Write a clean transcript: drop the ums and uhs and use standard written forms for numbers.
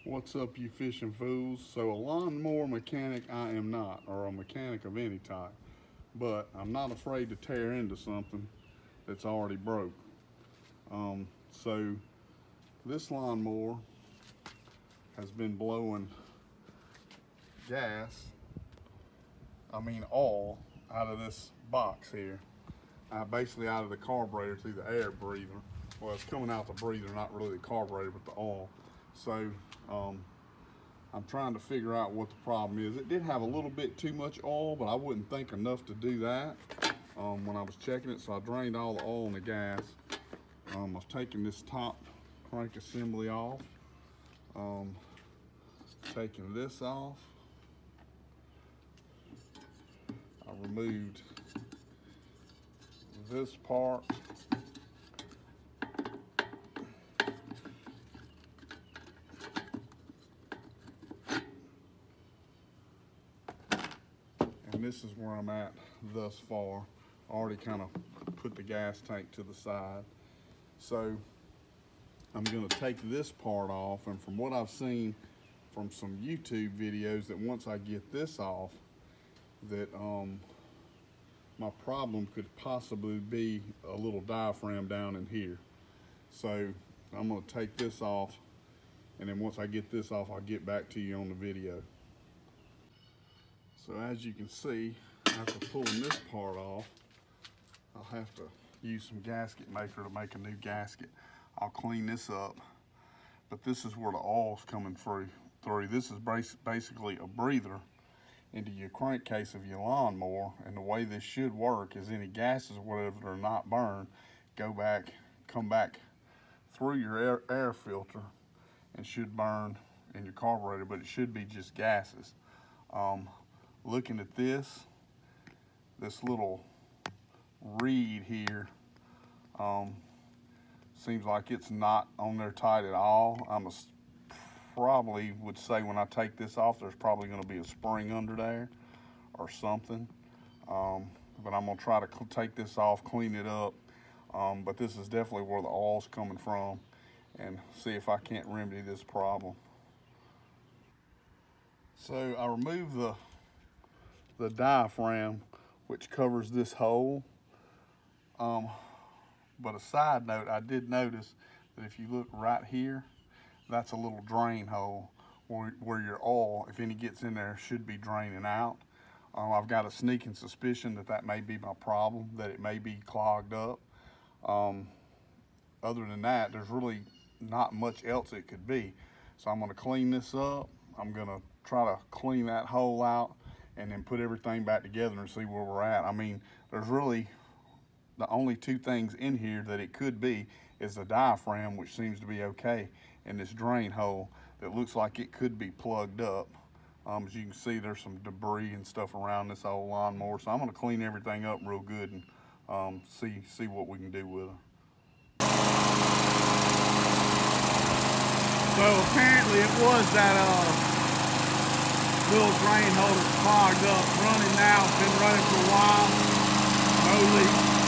What's up, you fishing fools? So a lawnmower mechanic I am not, or a mechanic of any type, but I'm not afraid to tear into something that's already broke. So this lawnmower has been blowing oil out of this box here. Basically out of the carburetor through the air breather. Well, it's coming out the breather, not really the carburetor, but the oil. So I'm trying to figure out what the problem is. It did have a little bit too much oil, but I wouldn't think enough to do that when I was checking it. So I drained all the oil in the gas. I was taking this top crank assembly off, taking this off. I removed this part. And this is where I'm at thus far. I already kind of put the gas tank to the side. So I'm going to take this part off, and from what I've seen from some YouTube videos, that once I get this off, that my problem could possibly be a little diaphragm down in here. So I'm going to take this off, and then once I get this off, I'll get back to you on the video. So as you can see, after pulling this part off, I'll have to use some gasket maker to make a new gasket. I'll clean this up, but this is where the oil's coming through. This is basically a breather into your crankcase of your lawnmower, and the way this should work is any gases or whatever that are not burned come back through your air filter and should burn in your carburetor, but it should be just gases. Looking at this little reed here, seems like it's not on there tight at all. Probably would say when I take this off, there's probably going to be a spring under there or something. But I'm going to try to take this off, clean it up. But this is definitely where the oil's coming from, and see if I can't remedy this problem. So I removed the diaphragm, which covers this hole. But a side note, I did notice that if you look right here, that's a little drain hole where your oil, if any gets in there, should be draining out. I've got a sneaking suspicion that that may be my problem, that it may be clogged up. Other than that, there's really not much else it could be. So I'm going to clean this up. I'm going to try to clean that hole out and then put everything back together and see where we're at. I mean, there's really the only two things in here that it could be is the diaphragm, which seems to be okay, and this drain hole that looks like it could be plugged up. As you can see, there's some debris and stuff around this old lawnmower, so I'm going to clean everything up real good and see what we can do with it. So apparently it was that little drain hole that's clogged up, running now. It's been running for a while, no leak.